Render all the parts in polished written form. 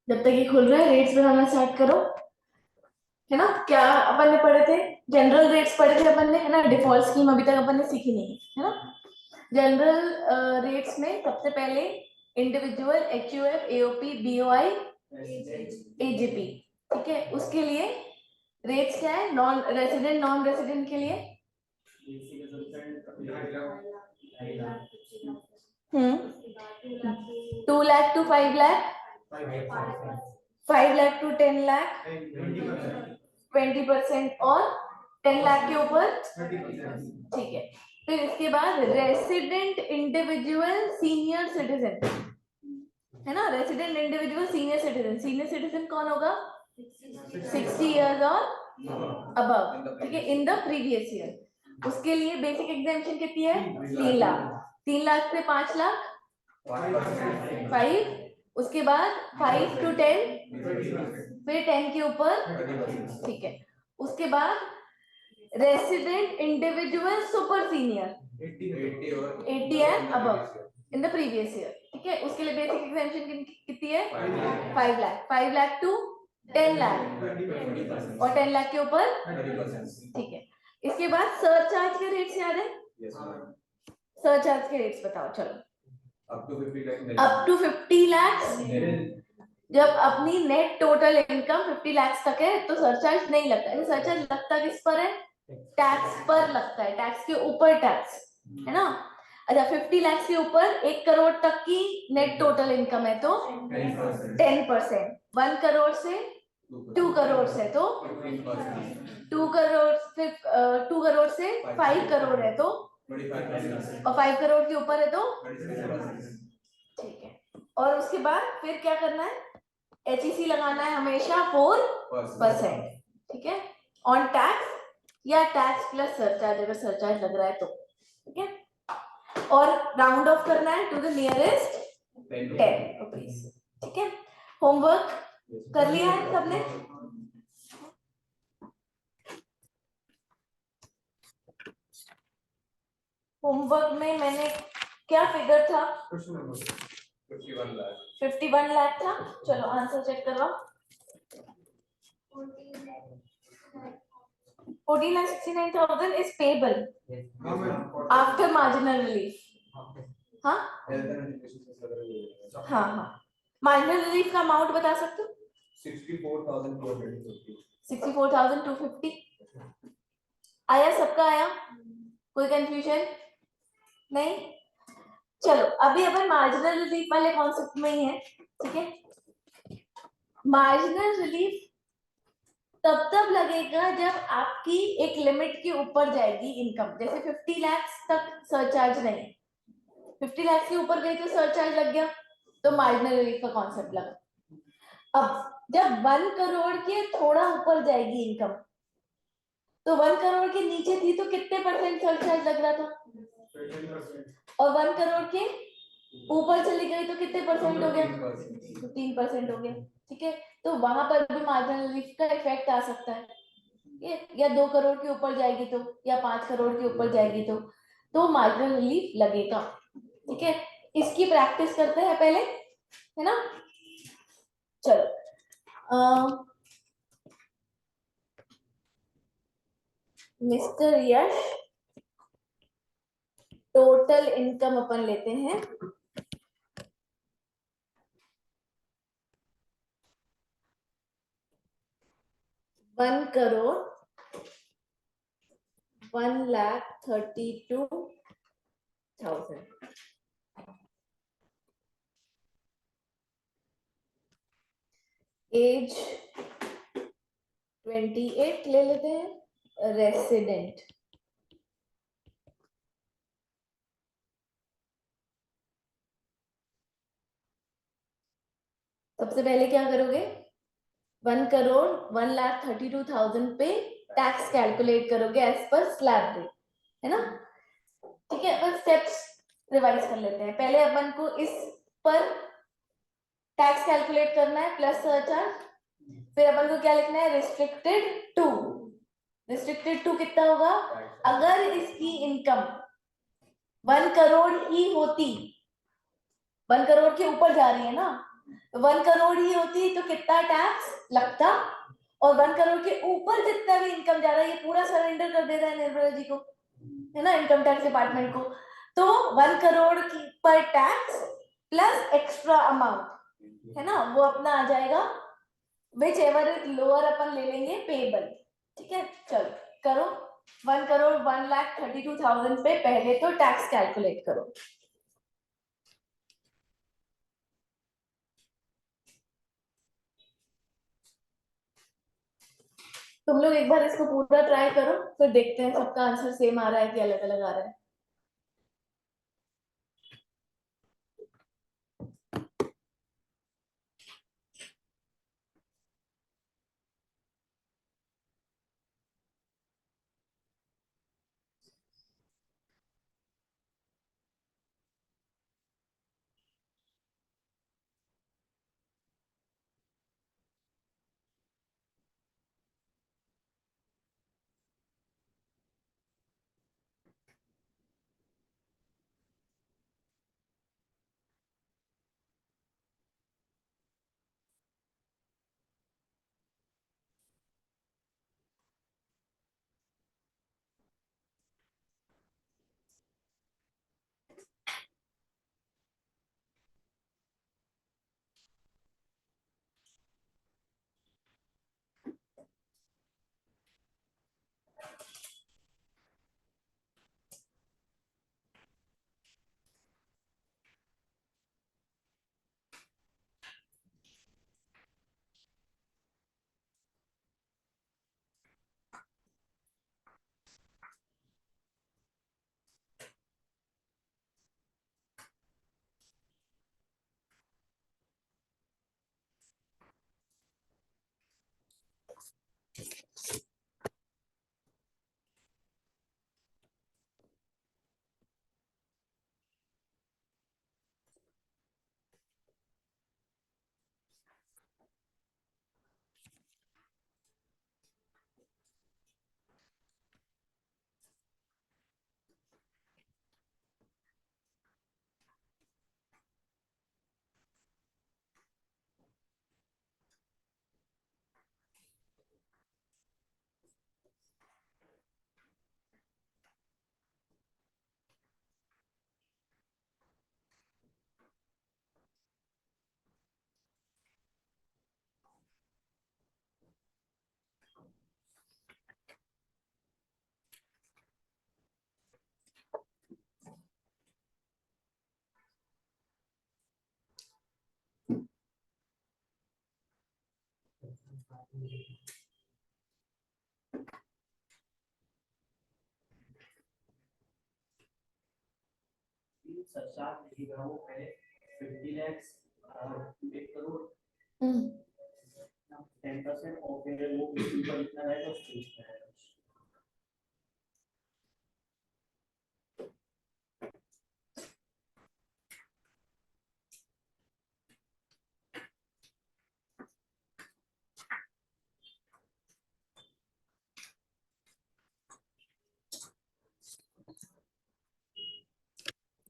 जब तक ये खुल रहा है रेट्स बनाना स्टार्ट करो, है ना। क्या अपन ने पढ़े थे? जनरल रेट्स पढ़े थे अपन ने, है ना। डिफॉल्ट स्कीम अभी तक अपन ने सीखी नहीं है ना। जनरल रेट्स में सबसे पहले individual, HUF, AOP, BOI, AGP, ठीक है। उसके लिए रेट्स क्या है? नॉन रेसिडेंट, नॉन रेसिडेंट के लिए 2 लाख टू 5 लाख, 5 लाख टू 10 लाख, 20% और 10 लाख के ऊपर, ठीक है। फिर इसके बाद रेसिडेंट इंडिविजुअल सीनियर सिटीजन, है ना। Resident individual senior citizen, senior citizen कौन होगा? 60 इयर्स और अबव, ठीक है, इन द प्रीवियस ईयर। उसके लिए बेसिक एग्जामिशन कितनी है? 3 लाख। 3 लाख से 5 लाख 5, उसके बाद 5 टू 10, फिर 10 के ऊपर, ठीक है। उसके बाद resident individual super senior 80 and above in the previous year, ठीक है। उसके लिए बेसिक एग्जामिशन कितनी है? 5 लाख। 5 लाख टू 10 लाख और 10 लाख के ऊपर, ठीक है। इसके बाद सरचार्ज के रेट्स याद है? सरचार्ज के रेट्स बताओ चलो। अप टू 50 लाख, जब अपनी नेट टोटल इनकम 50 लाख तक है तो सरचार्ज नहीं लगता है। सरचार्ज लगता किस पर है? टैक्स पर लगता है, टैक्स के ऊपर टैक्स, है ना। अच्छा, 50 लाख के ऊपर 1 करोड़ तक की नेट टोटल इनकम है तो 10%, 1 करोड़ से 2 करोड़ से तो 2 करोड़, फिर 2 करोड़ से 5 करोड़ है तो, और 5 करोड़ के ऊपर है तो, ठीक है। और उसके बाद फिर क्या करना है? एचईसी लगाना है हमेशा 4%, ठीक है, ऑन टैक्स या टैक्स प्लस सरचार्ज, अगर सरचार्ज लग रहा है तो, ठीक है। और राउंड ऑफ करना है टू द नियरेस्ट 10 रुपीज, ठीक है। होमवर्क कर लिया है सबने? होमवर्क में मैंने क्या फिगर था? 51 लाख था। चलो आंसर चेक करवाओ। 14,69,000 is payable after marginal relief. हाँ हाँ हाँ, मार्जिनल रिलीफ का अमाउंट बता सकते हो? 64,250। आया सबका? आया? कोई कंफ्यूजन नहीं? चलो अभी अपन मार्जिनल रिलीफ वाले कॉन्सेप्ट में ही है, ठीक है। मार्जिनल रिलीफ तब लगेगा जब आपकी एक लिमिट के ऊपर जाएगी इनकम, जैसे 50 लाख तक सरचार्ज नहीं, 50 लाख के ऊपर गई तो सरचार्ज लग गया, तो मार्जिनल रिलीफ का कॉन्सेप्ट लगा। अब जब 1 करोड़ के थोड़ा ऊपर जाएगी इनकम, तो 1 करोड़ के नीचे थी तो कितने परसेंट सरचार्ज लग रहा था? और 1 करोड़ के ऊपर चली गई तो कितने परसेंट हो गया? 3% हो गया, ठीक है। तो वहां पर भी मार्जिनल रिलीफ का इफेक्ट आ सकता है, या 2 करोड़ के ऊपर जाएगी तो, या 5 करोड़ के ऊपर जाएगी तो मार्जिनल रिलीफ लगेगा, ठीक है। इसकी प्रैक्टिस करते हैं पहले, है ना। चलो मिस्टर यश, टोटल इनकम अपन लेते हैं 1 करोड़ 1,32,000। एज 28 ले लेते हैं। रेसिडेंट, सबसे पहले क्या करोगे? 1 करोड़ 1,32,000 पे टैक्स कैलकुलेट करोगे एज पर स्लैब रेट, है ना, ठीक है। अपन स्टेप्स रिवाइज कर लेते हैं। पहले अपन को इस पर टैक्स कैलकुलेट करना है प्लस सरचार्ज, फिर अपन को क्या लिखना है? Restricted to. रिस्ट्रिक्टेड टू कितना होगा? अगर इसकी इनकम 1 करोड़ ही होती, 1 करोड़ के ऊपर जा रही है ना, 1 करोड़ ही होती तो कितना टैक्स लगता, और 1 करोड़ के ऊपर जितना भी इनकम जा रहा है ये पूरा सरेंडर कर दे रहा है निर्मला जी को, है ना, इनकम टैक्स डिपार्टमेंट को। तो 1 करोड़ की पर टैक्स प्लस एक्स्ट्रा अमाउंट, है ना, वो अपना आ जाएगा विच एवर इज लोअर, अपन ले लेंगे पेबल। ठीक है, चलो करो 1 करोड़ 1,32,000 पे पहले तो टैक्स कैलकुलेट करो। तुम लोग एक बार इसको पूरा ट्राई करो, फिर देखते हैं सबका आंसर सेम आ रहा है कि अलग अलग आ रहा है।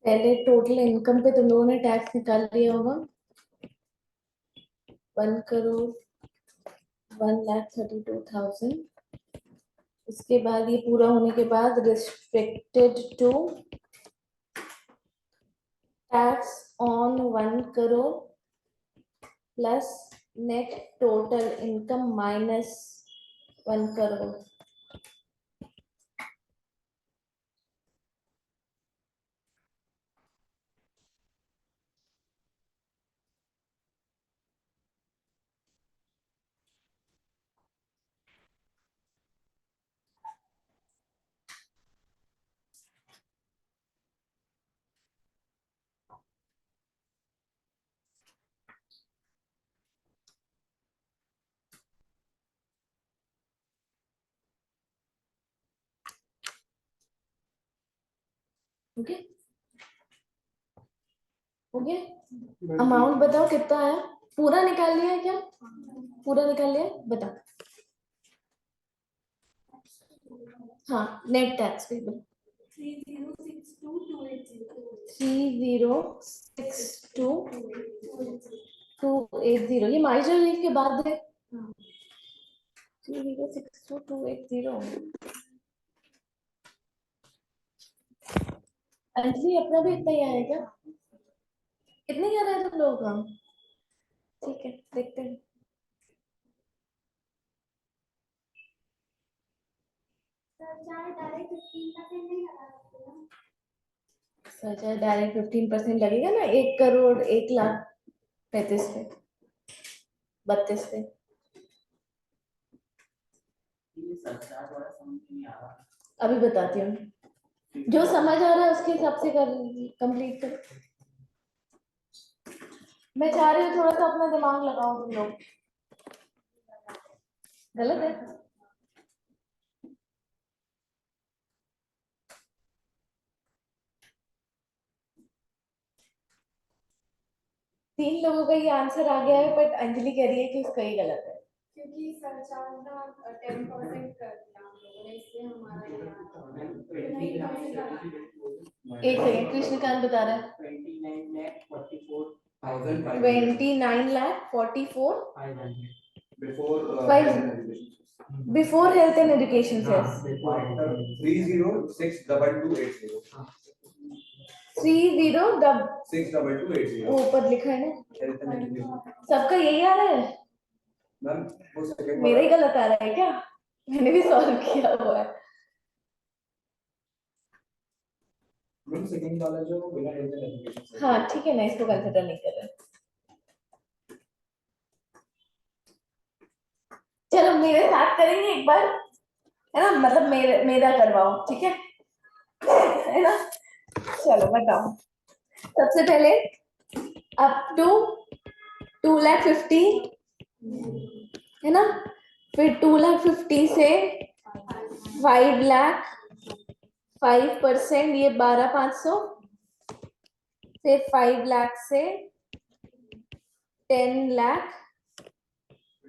पहले टोटल इनकम पे तुम लोगों ने टैक्स निकाल लिया होगा, 1 करोड़ 1,32,000। इसके बाद ये पूरा होने के बाद restricted to tax on 1 crore plus net total income minus 1 crore. Okay, हो गया। अमाउंट बताओ कितना आया, पूरा निकाल लिया है क्या, पूरा निकाल लिया, बता। हाँ, नेट टैक्स पेबल 3062 3280 ये मार्जिनल लीव के बाद है 3062280। अंजलि अपना भी इतना ही आया क्या? कितने क्या रहा है तुम लोगों का? ठीक है देखते हैं। सर डायरेक्ट 15% लगेगा ना, 1,01,35,000 पे 32 पे। अभी बताती हूँ, जो समझ आ रहा है उसके हिसाब से कर कंप्लीट कर। मैं चाह रही हूँ थोड़ा सा अपना दिमाग लगाओ तुम लोग। गलत है? तीन लोगों का ये आंसर आ गया है, बट अंजलि कह रही है कि उसका ही गलत है क्योंकि सरचार्ज ना 10% कर दिया हम लोगों ने, इसलिए हमारा ये एक सेकंड, कृष्णकांत बता रहा है 29,44,500 before health and education cess 306280 30 वो ऊपर लिखा है ना, सबका यही आ रहा है। मैम वो सेकंड मेरा ही गलत आ रहा है क्या? मैंने भी सॉल्व किया हुआ है। मैम सेकंड वाला जो बिना हेल्थ एंड एजुकेशन से हाँ ठीक है ना, इसको कंसिडर नहीं कर रहे। चलो मेरे साथ करेंगे एक बार, है ना, मतलब मेरा करवाओ, ठीक है है ना। चलो बताओ, सबसे पहले अप टू 2,50,000 है ना, फिर 2,50,000 से 5,00,000 5% ये 12,500, फिर 5,00,000 से 10,00,000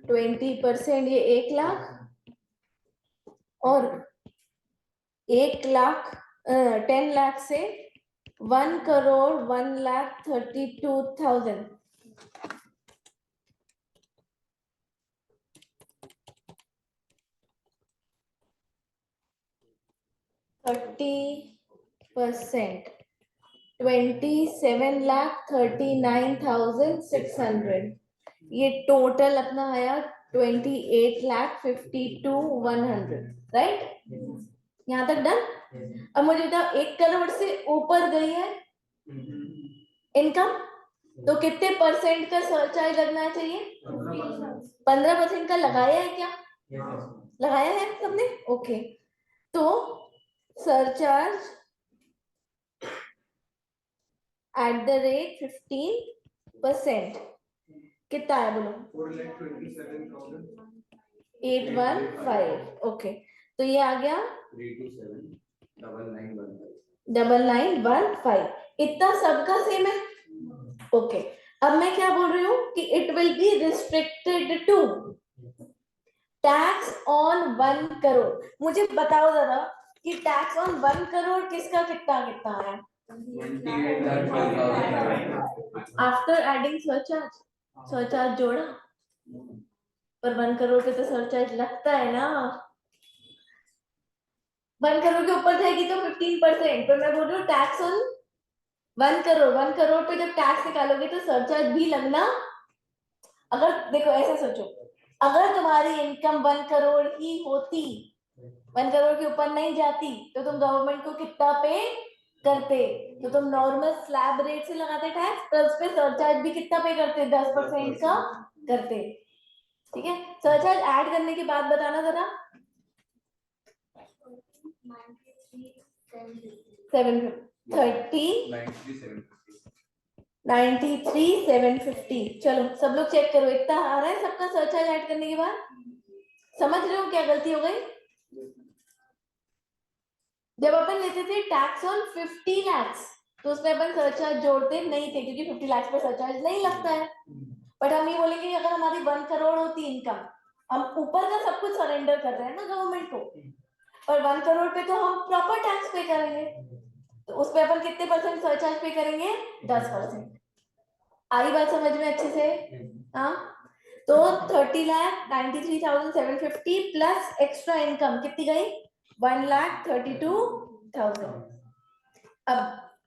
20% ये 1,00,000, और 1,00,000 10,00,000 से 1,01,32,000। 30% 27,39,600। ये टोटल अपना आया 28,52,100, राइट? यहाँ तक डन। अब मुझे बताओ 1 करोड़ से ऊपर गई है इनकम, तो कितने परसेंट का सरचार्ज लगना चाहिए? 15% का लगाया है क्या? लगाया है सबने? ओके, तो सरचार्ज एट द रेट 15% कितना है बोलो? 815। ओके, तो ये आ गया 9915। इतना सबका सेम है। ओके, अब मैं क्या बोल रही हूँ कि it will be restricted to tax on 1 crore. मुझे बताओ जरा कि टैक्स ऑन 1 करोड़ किसका कितना कितना है? आफ्टर एडिंग सरचार्ज, सरचार्ज जोड़ा, पर 1 करोड़ पे तो सरचार्ज लगता है ना। 1 करोड़ के ऊपर जाएगी तो 15%, पर मैं बोल रही हूँ टैक्स ऑन 1 करोड़। 1 करोड़ पे जब टैक्स निकालोगे तो सरचार्ज भी लगना। अगर देखो ऐसे सोचो, अगर तुम्हारी इनकम 1 करोड़ ही होती, 1 करोड़ के ऊपर नहीं जाती, तो तुम गवर्नमेंट को कितना पे करते? तो तुम नॉर्मल स्लैब रेट से लगाते टैक्स, पर उस पे सरचार्ज भी कितना पे करते? 10% का करते। ठीक है, सरचार्ज ऐड करने के बाद बताना जरा। 93,750। चलो सब लोग चेक करो, इतना आ रहा है सबका सरचार्ज ऐड करने के बाद? समझ रहे हो क्या गलती हो गई? जब अपन लेते थे टैक्स ऑन 50 लाख, तो उसमें अपन सरचार्ज जोड़ते नहीं थे, क्योंकि 50 लाख पे सरचार्ज नहीं लगता है। बट हम ये बोलेंगे कि अगर हमारी 1 करोड़ होती इनकम, हम ऊपर का सब कुछ सरेंडर कर रहे हैं ना गवर्नमेंट को, और 1 करोड़ पे तो हम प्रॉपर टैक्स पे करेंगे, तो उस पे अपन कितने परसेंट सरचार्ज पे करेंगे? 10%। आई बात समझ में अच्छे से? हाँ, तो 30,93,750 प्लस एक्स्ट्रा इनकम कितनी गई? 1,32,000। अब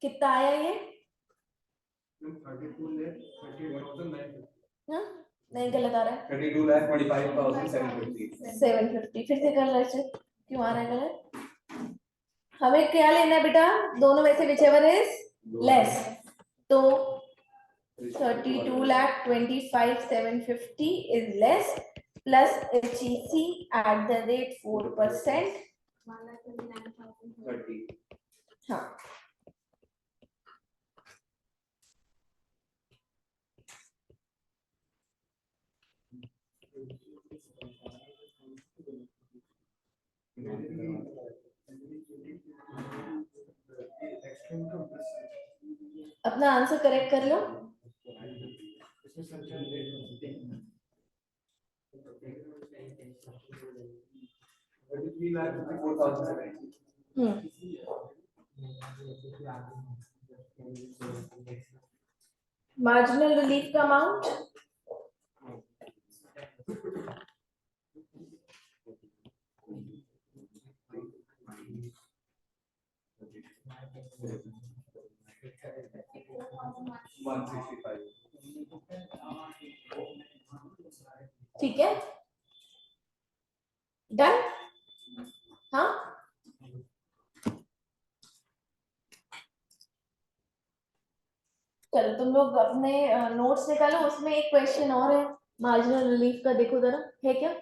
कितना आया ये? 32,32,950। हाँ? नहीं, गलत आ रहा है। 32,25,750। 750 फिर से कर रहे, क्यों आ रहा है गलत? हमें क्या लेना है बेटा? दोनों में से whichever is less। तो 32,25,750 is less plus HEC at the rate 4%। 1,39,000। हाँ, अपना आंसर करेक्ट कर लो। मार्जिनल रिलीफ का अमाउंट ठीक है, डन। हाँ, चलो तुम लोग अपने नोट्स निकालो, उसमें एक क्वेश्चन और है मार्जिनल रिलीफ का, देखो जरा है क्या,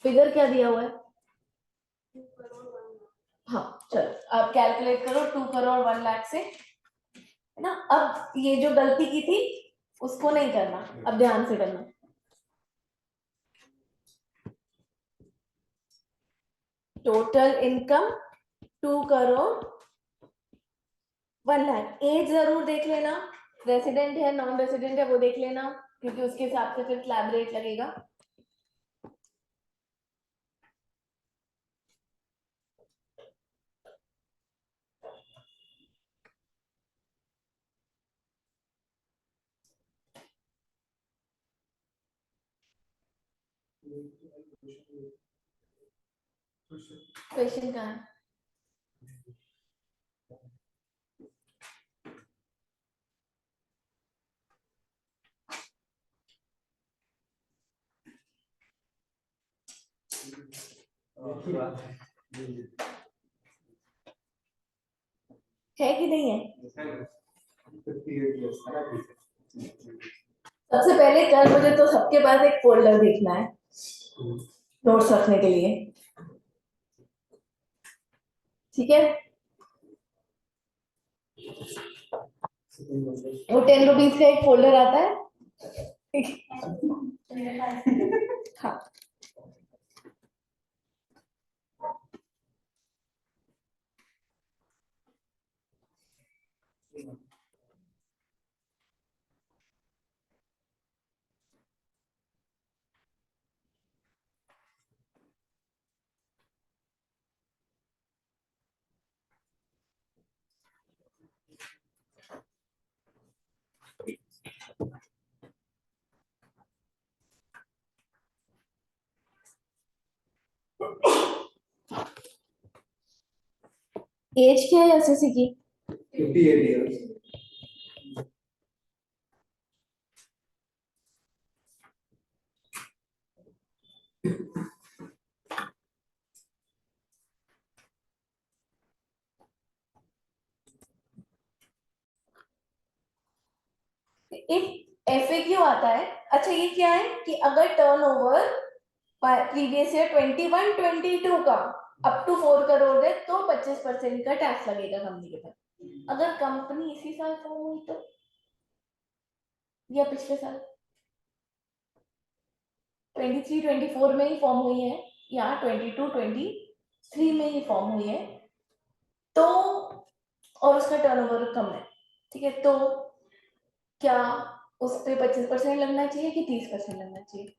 फिगर क्या दिया हुआ है? 2 करोड़ 1 लाख। हाँ, चलो आप कैलकुलेट करो 2 करोड़ 1 लाख से, है ना। अब ये जो गलती की थी उसको नहीं करना, अब ध्यान से करना। Total income 2 crore 1 lakh. एज जरूर देख लेना, रेसिडेंट है नॉन रेसिडेंट है वो देख लेना, क्योंकि उसके हिसाब से फिर स्लैब रेट लगेगा। क्वेश्चन कहाँ है? है कि नहीं है? सबसे पहले कल मुझे तो सबके पास एक फोल्डर देखना है नोट्स रखने के लिए, ठीक है। वो 10 रुपीज का एक फोल्डर आता है। हाँ, एज क्या है एसएससी की? 58 years. एक एफएक्यू आता है। अच्छा, ये क्या है कि अगर टर्नओवर प्रीवियस ईयर 21-22 का अप टू 4 करोड़ है तो 25% का टैक्स लगेगा कंपनी के पर। अगर कंपनी इसी साल फॉर्म हुई तो, या पिछले साल 23-24 में ही फॉर्म हुई है, या 22-23 में ही फॉर्म हुई है, तो और उसका टर्नओवर कम है, ठीक है, तो क्या उस पे 25% लगना चाहिए कि 30% लगना चाहिए?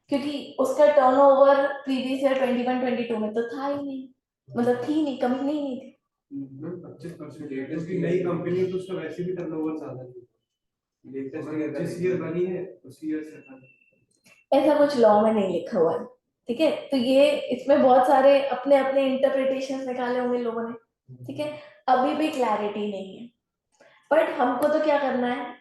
क्योंकि उसका टर्नओवर प्रीवियस ईयर 21-22 में तो था ही नहीं, मतलब थी नहीं, कंपनी ही नहीं थी। 25% उसकी नई कंपनी है तो उसका वैसे भी टर्नओवर ज्यादा है। जिस ईयर बनी है उसी ईयर से था। ऐसा कुछ लॉ में नहीं लिखा हुआ है, ठीक है। तो ये इसमें बहुत सारे अपने अपने इंटरप्रिटेशन निकाले होंगे लोगों ने, ठीक है। अभी भी क्लैरिटी नहीं है, बट हमको तो क्या करना है,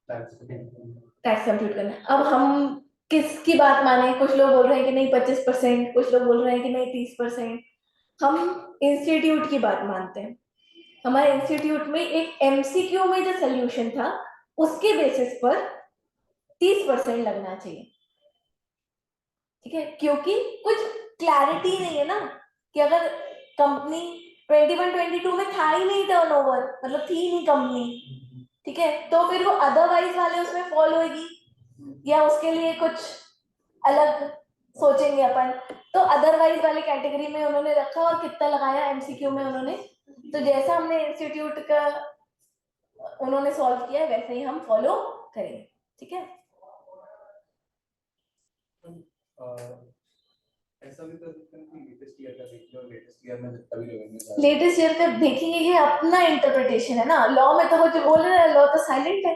टैक्स कंप्यूट करना है। अब हम किसकी बात माने, कुछ लोग बोल रहे हैं कि नहीं 25%, कुछ लोग बोल रहे हैं कि नहीं 30%। हम इंस्टीट्यूट की बात मानते हैं। हमारे इंस्टीट्यूट में एक एमसीक्यू में जो सोल्यूशन था उसके बेसिस पर 30% लगना चाहिए, ठीक है। क्योंकि कुछ क्लैरिटी नहीं है ना, कि अगर कंपनी 21-22 में था ही नहीं टर्नओवर, मतलब थी नहीं कंपनी, ठीक है, तो फिर वो अदरवाइज वाले उसमें फॉल होगी या उसके लिए कुछ अलग सोचेंगे अपन। तो अदरवाइज वाली कैटेगरी में उन्होंने रखा और कितना लगाया एमसीक्यू में उन्होंने। तो जैसा हमने इंस्टीट्यूट का उन्होंने सॉल्व किया वैसे ही हम फॉलो करेंगे, ठीक है। ऐसा भी कर सकते हैं कि लेटेस्ट ईयर का देख लो, लेटेस्ट ईयर में जितना भी रेवेन्यू लेटेस्ट ईयर का देखेंगे, ये अपना इंटरप्रिटेशन है ना, लॉ में तो वो जो बोल रहे हैं लॉ तो साइलेंट है,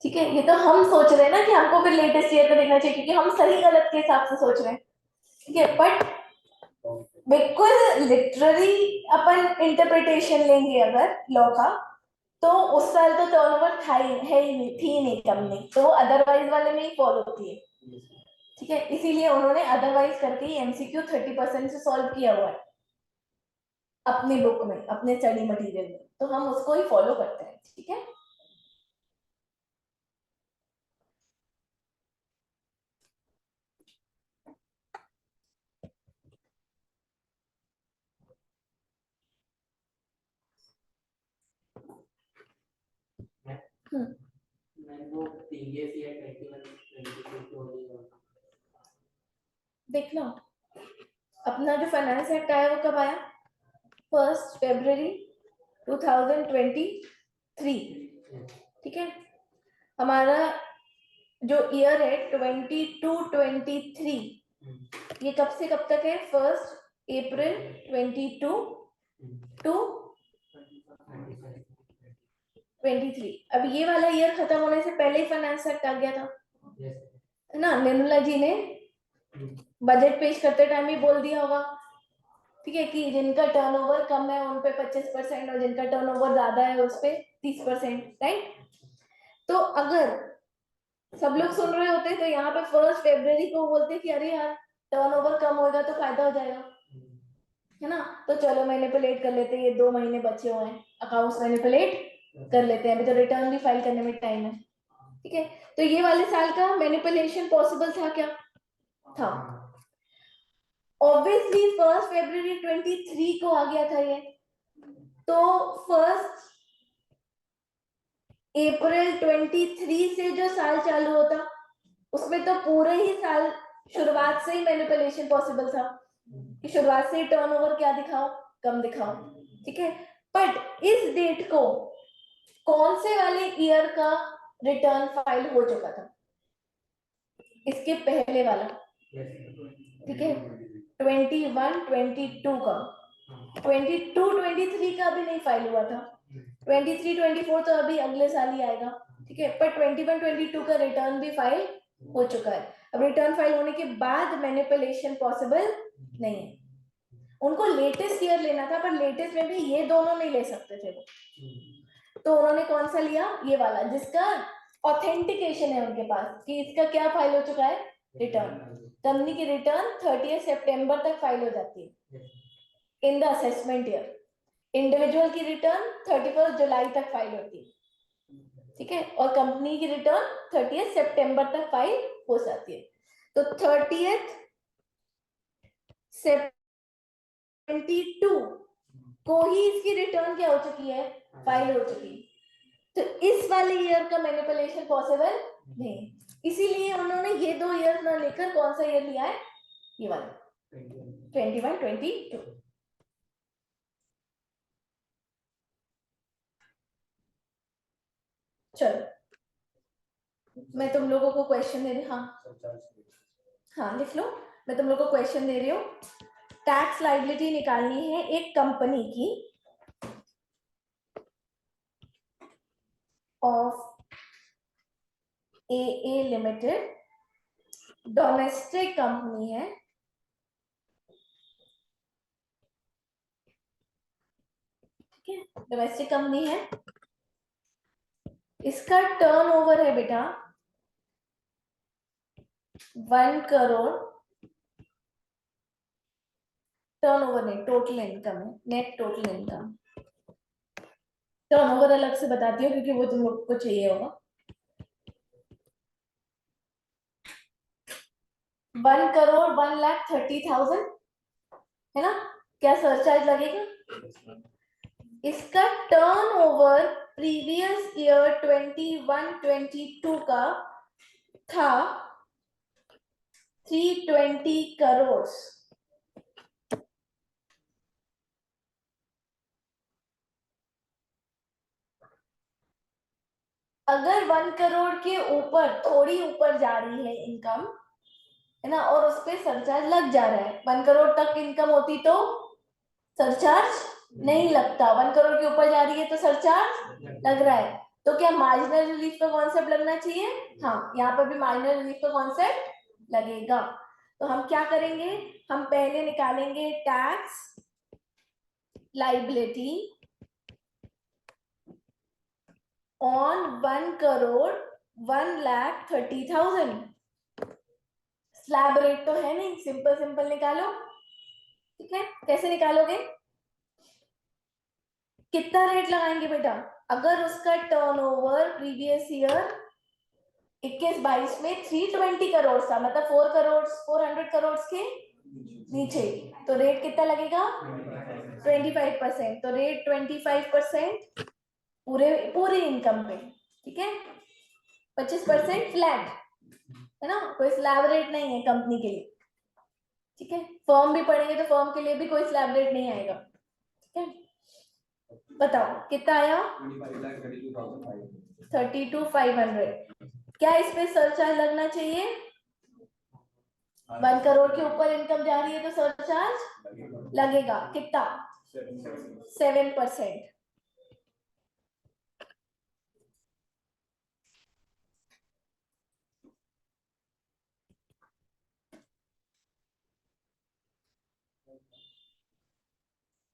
ठीक है। ये तो हम सोच रहे हैं ना कि हमको फिर लेटेस्ट ईयर का देखना चाहिए, क्योंकि हम सही गलत के हिसाब से सोच रहे हैं, ठीक है। बट बिल्कुल लिटरली अपन इंटरप्रिटेशन लेंगे अगर लॉ का, तो उस साल तो टर्नओवर था ही है ही नहीं, थी नहीं कंपनी, तो वो अदरवाइज वाले में ही फॉल होती है, ठीक है। इसीलिए उन्होंने अदरवाइज करके ही एमसीक्यू 30% से सॉल्व किया हुआ है अपनी बुक में, अपने स्टडी मटेरियल में, तो हम उसको ही फॉलो करते हैं, ठीक है। वो प्रीवियस ईयर 21-22 देख लो, अपना जो फाइनेंस एक्ट आया वो कब आया, 1 फरवरी 2023, ठीक है। हमारा जो ईयर है 22-23, ये कब से कब तक है, 1 अप्रैल 22 टू 23। अब ये वाला ईयर खत्म होने से पहले ही फाइनेंस एक्ट आ गया था ना। निर्मला जी ने बजट पेश करते टाइम ही बोल दिया होगा, ठीक है, कि जिनका टर्नओवर कम है उन पे 25% और जिनका टर्नओवर ज्यादा है उस पे 30%, राइट। तो अगर सब लोग सुन रहे होते तो यहाँ पे 1 फरवरी को बोलते कि अरे यार टर्नओवर कम होगा तो फायदा हो जाएगा, है ना। तो चलो मैनिपुलेट कर लेते हैं, ये 2 महीने बचे हुए हैं, अकाउंट्स मैनिपुलेट कर लेते हैं, अभी तो रिटर्न भी फाइल करने में टाइम है, ठीक है। तो ये वाले साल का मैनिपुलेशन पॉसिबल था क्या, था। ऑब्वियसली 1 फरवरी 23 को आ गया था ये, तो 1 अप्रैल 23 से जो साल चालू होता उसमें तो पूरे ही साल शुरुआत से ही मैनिपुलेशन पॉसिबल था, कि शुरुआत से ही टर्नओवर क्या दिखाओ, कम दिखाओ, ठीक है। बट इस डेट को कौन से वाले ईयर का रिटर्न फाइल हो चुका था, इसके पहले वाला, ठीक है, 21-22 का, 22-23 का अभी नहीं फाइल हुआ था, 23-24 तो अभी अगले साल ही आएगा, ठीक है। पर 21-22 का रिटर्न भी फाइल हो चुका है। अब रिटर्न फाइल होने के बाद मैनिपुलेशन पॉसिबल नहीं है। उनको लेटेस्ट ईयर लेना था, पर लेटेस्ट में भी ये दोनों नहीं ले सकते थे वो, तो उन्होंने कौन सा लिया, ये वाला जिसका ऑथेंटिकेशन है उनके पास कि इसका क्या फाइल हो चुका है, रिटर्न। कंपनी की रिटर्न 30 सितंबर तक फाइल हो जाती है in the assessment year, individual की रिटर्न 31 जुलाई तक फाइल होती है, ठीक है, और कंपनी की रिटर्न 30 सितंबर तक फाइल हो जाती है। तो 30 72 को ही इसकी रिटर्न क्या हो चुकी है, फाइल हो चुकी है। तो इस वाले ईयर का मैनिपुलेशन पॉसिबल नहीं, इसीलिए उन्होंने ये 2 ईयर ना लेकर कौन सा ईयर लिया है, ये वाला 21-22। चलो मैं तुम लोगों को क्वेश्चन दे रही हूँ, हाँ लिख लो, मैं तुम लोगों को क्वेश्चन दे रही हूँ। टैक्स लायबिलिटी निकालनी है एक कंपनी की of A limited domestic company है, ठीक है, डोमेस्टिक कंपनी है। इसका टर्नओवर है बेटा 1 करोड़, टर्नओवर नहीं, टोटल इनकम है, नेट टोटल इनकम। टर्नओवर अलग से बताती हूँ क्योंकि वो तुम लोग को चाहिए होगा। 1,01,30,000 है ना, क्या सरचार्ज लगेगा? इसका टर्नओवर प्रीवियस ईयर 21-22 का था 320 करोड़। अगर 1 करोड़ के ऊपर, थोड़ी ऊपर जा रही है इनकम, है ना, और उस पे सरचार्ज लग जा रहा है, 1 करोड़ तक इनकम होती तो सरचार्ज नहीं लगता, 1 करोड़ के ऊपर जा रही है तो सरचार्ज लग रहा है, तो क्या मार्जिनल रिलीफ का कॉन्सेप्ट लगना चाहिए? हाँ, यहाँ पर भी मार्जिनल रिलीफ का कॉन्सेप्ट लगेगा। तो हम क्या करेंगे, हम पहले निकालेंगे tax liability on 1 crore 1,30,000। Slab rate तो है नहीं, सिंपल सिंपल निकालो, ठीक है। कैसे निकालोगे, कितना रेट लगाएंगे बेटा? अगर उसका टर्नओवर प्रीवियस ईयर 21-22 में 320 करोड़ था, मतलब 400 करोड़ के नीचे, तो रेट कितना लगेगा? 25%। तो रेट 25% पूरे इनकम पे, ठीक है। 25% फ्लैट, है ना, कोई स्लैब रेट नहीं है कंपनी के लिए, ठीक है। फर्म भी पढ़ेंगे तो फर्म के लिए भी कोई स्लैब रेट नहीं आएगा, ठीक है। बताओ कितना आया? 32,500। क्या इस पे सरचार्ज लगना चाहिए? 1 करोड़ के ऊपर इनकम जा रही है तो सरचार्ज लगेगा, कितना? 7%।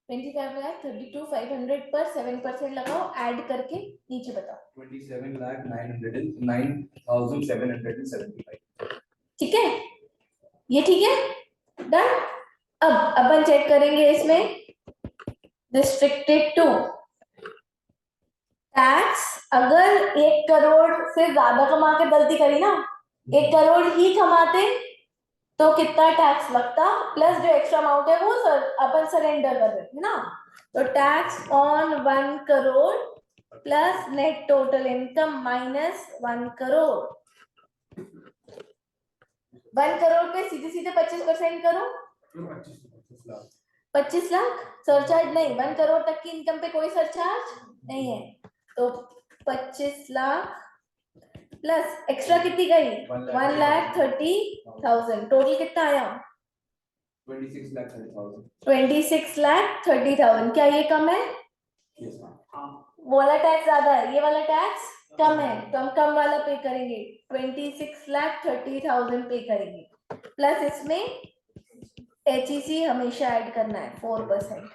$25,00,000 32,500 पर 7% लगाओ, ऐड करके नीचे बताओ। 27,909,775। ठीक है, ये ठीक है, डन। अब अपन चेक करेंगे इसमें रिस्ट्रिक्टेड टू टैक्स। अगर 1 करोड़ से ज्यादा कमा के गलती करी ना, 1 करोड़ ही कमाते तो कितना टैक्स लगता, प्लस जो एक्स्ट्रा अमाउंट है वो अपन सरेंडर कर देते ना, तो tax on 1 crore plus net total income minus 1 crore. 1 crore पे सीधे सीधे 25% करो, 25 लाख। सरचार्ज नहीं, 1 करोड़ तक की इनकम पे कोई सरचार्ज नहीं है, तो 25 लाख प्लस एक्स्ट्रा कितनी गई? 1,30,000। टोटल कितना आया? 26,30,000। क्या ये कम है? वो वाला टैक्स ज्यादा है, ये वाला टैक्स कम है, तो हम कम वाला पे करेंगे, 26,30,000 पे करेंगे। प्लस इसमें HEC हमेशा ऐड करना है 4%।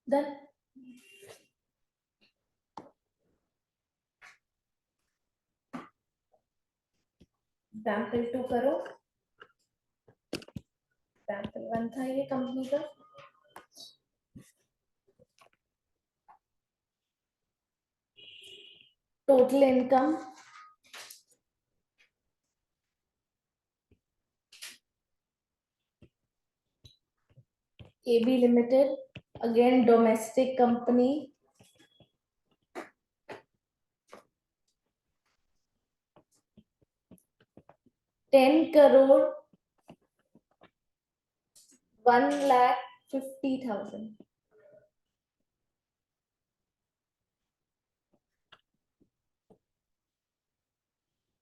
डन। एग्जाम्पल 2 करो। एग्जाम्पल 1 था ये कंपनी का। Total income AB Limited, again domestic company, ₹10 crore 1,50,000।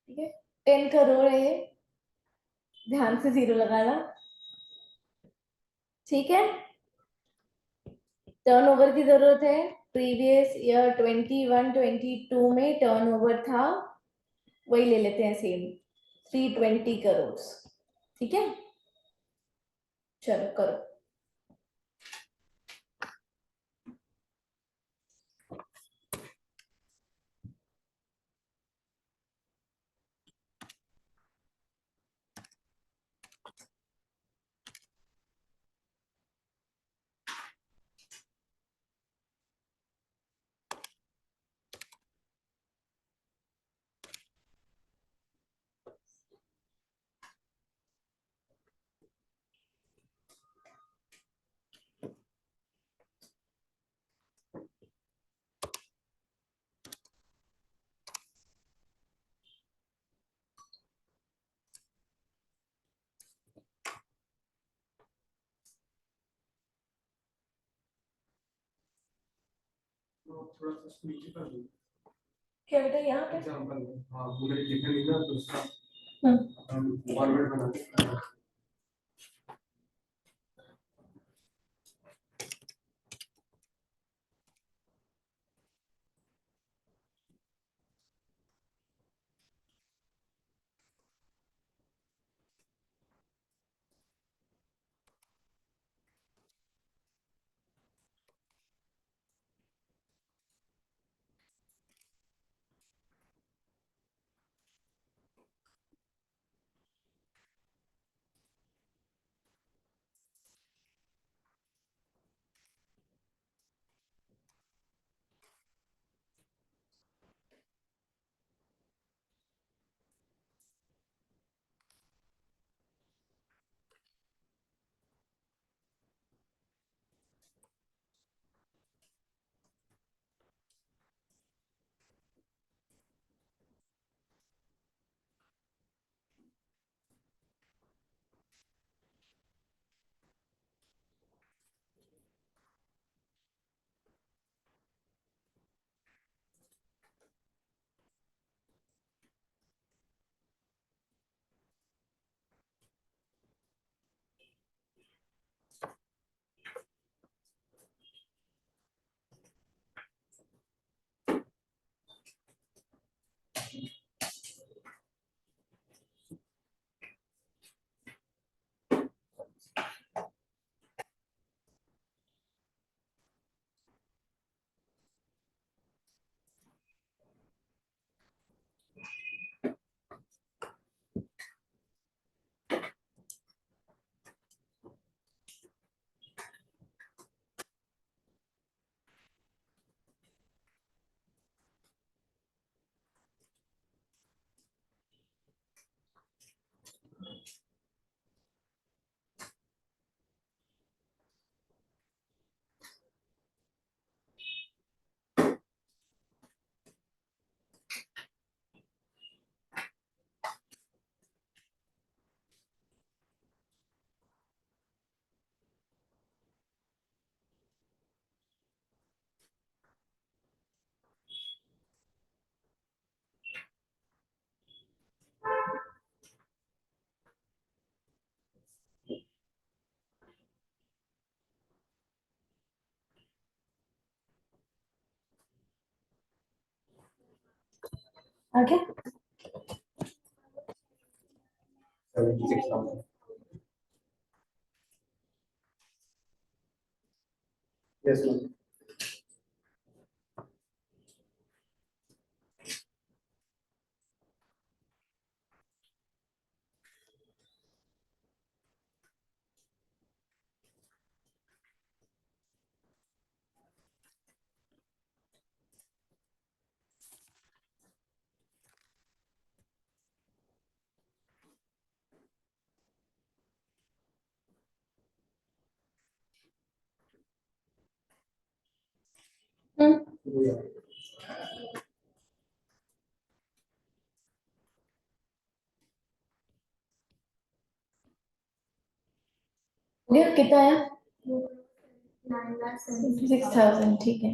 ठीक है, 10 crore है ये, ध्यान से जीरो लगाना। ठीक है, टर्नओवर की जरूरत है। प्रीवियस ईयर 21-22 में टर्नओवर था, वही ले लेते हैं सेम, 320 crores। ठीक है, चलो करो। थोड़ा सा नीचे कर दो क्या बेटा यहाँ पे? एग्जांपल। हाँ, वो मैंने लिखा नहीं ना, तो उसका हम्म। फॉरवर्ड बना दो। आगे 76,000। Yes, ma'am. ये कितना है? 9,70,000 6,000, ठीक है।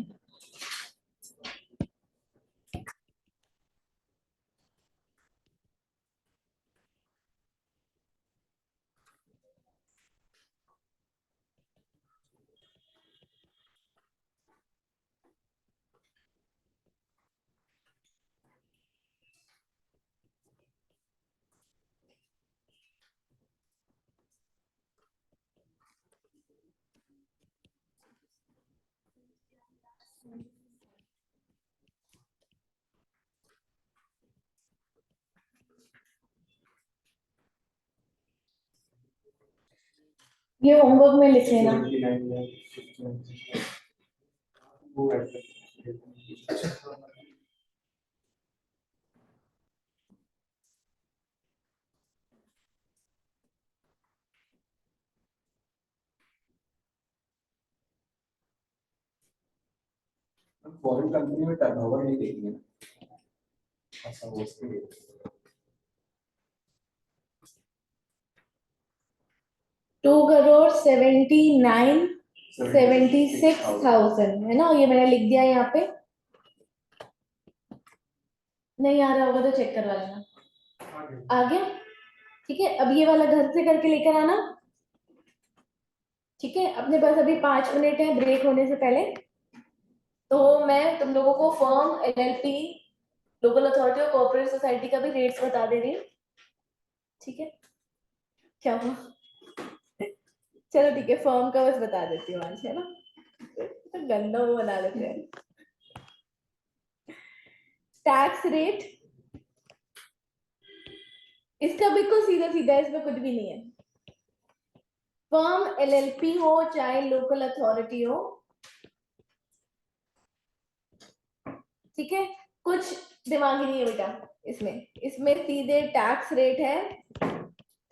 ये होमवर्क में लिख लेना। फॉरेन कंपनी में टर्नओवर नहीं देंगे ना, अच्छा वो उसके लिए 2,79,76,000 है ना, ये मैंने लिख दिया यहाँ पे। नहीं आ रहा होगा तो चेक करवा लेना। आ गया? ठीक है, अब ये वाला घर से करके लेकर आना। ठीक है, अपने पास अभी 5 मिनट है ब्रेक होने से पहले, तो मैं तुम लोगों को फर्म, एलएलपी, लोकल अथॉरिटी और कॉर्पोरेट सोसाइटी का भी रेट्स बता दे रही हूँ। ठीक है, क्या हुआ? चलो ठीक है, फर्म का बस बता देती हूँ आज, है ना, तो गंदा वो बना लेते हैं। टैक्स रेट इसका बिल्कुल सीधा सीधा है, इसमें कुछ भी नहीं है। फर्म, एलएलपी हो चाहे लोकल अथॉरिटी हो, ठीक है, कुछ दिमागी नहीं है बेटा इसमें। इसमें सीधे टैक्स रेट है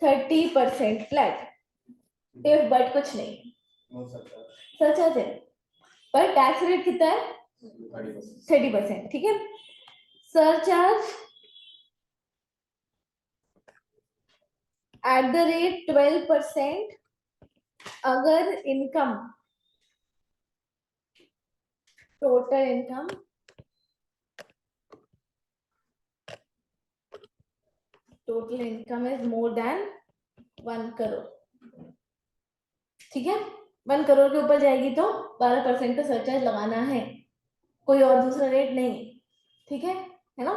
30% फ्लैट, इफ बट कुछ नहीं। सच है, पर टैक्स रेट कितना है? 30%, ठीक है। सरचार्ज एट द रेट 12% अगर income, total income, total income is more than 1 crore. ठीक है, 1 करोड़ के ऊपर जाएगी तो 12% का सरचार्ज लगाना है, कोई और दूसरा रेट नहीं। ठीक है ना?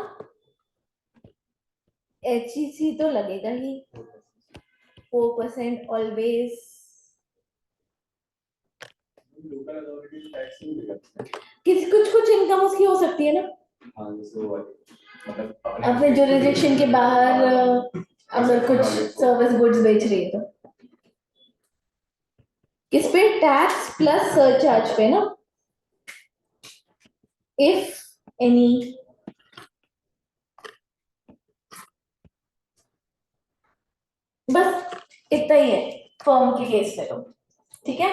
HEC तो लगेगा ही 4% ऑलवेज। लोकल अथॉरिटी टैक्स नहीं देगा। किसी कुछ कुछ इनकम उसकी हो सकती है ना, हाँ जैसे वो मतलब अपने जुरिसडिक्शन के बाहर अगर कुछ सर्विस गुड्स बेच रही है तो किस पे? टैक्स प्लस सरचार्ज पे ना, इफ एनी। बस इतना ही है फर्म के केस में तो। ठीक है,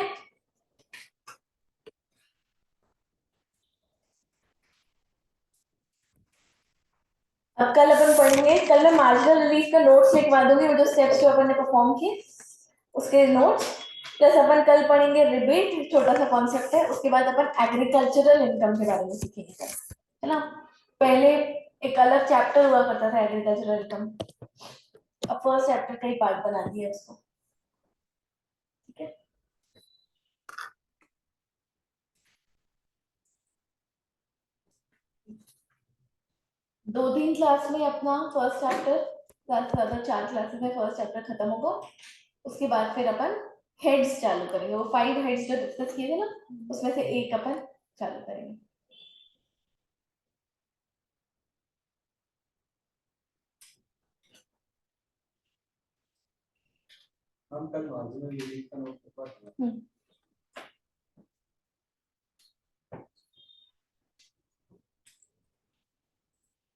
अब कल अपन पढ़ेंगे, कल मैं मार्जिनल रिलीफ का नोट्स लिखवा दूंगी, वो जो स्टेप्स जो अपन ने परफॉर्म किए उसके नोट्स, प्लस अपन कल पढ़ेंगे रिबेट, छोटा सा कॉन्सेप्ट है। उसके बाद अपन एग्रीकल्चरल इनकम के बारे में सीखेंगे कल, है ना। पहले एक अलग चैप्टर हुआ करता था एग्रीकल्चरल इनकम, अब फर्स्ट चैप्टर का ही पार्ट बना दिया उसको। ठीक है, दो तीन क्लास में अपना फर्स्ट चैप्टर, ज्यादा से ज्यादा 4 क्लासेस में फर्स्ट चैप्टर खत्म होगा। उसके बाद फिर अपन हेड्स चालू करेंगे, वो 5 हेड्स जो डिस्कस किए थे ना, उसमें से एक अपन चालू करेंगे। हम कल मार्जिनल रिलीफ का नोट पढ़ रहे हैं।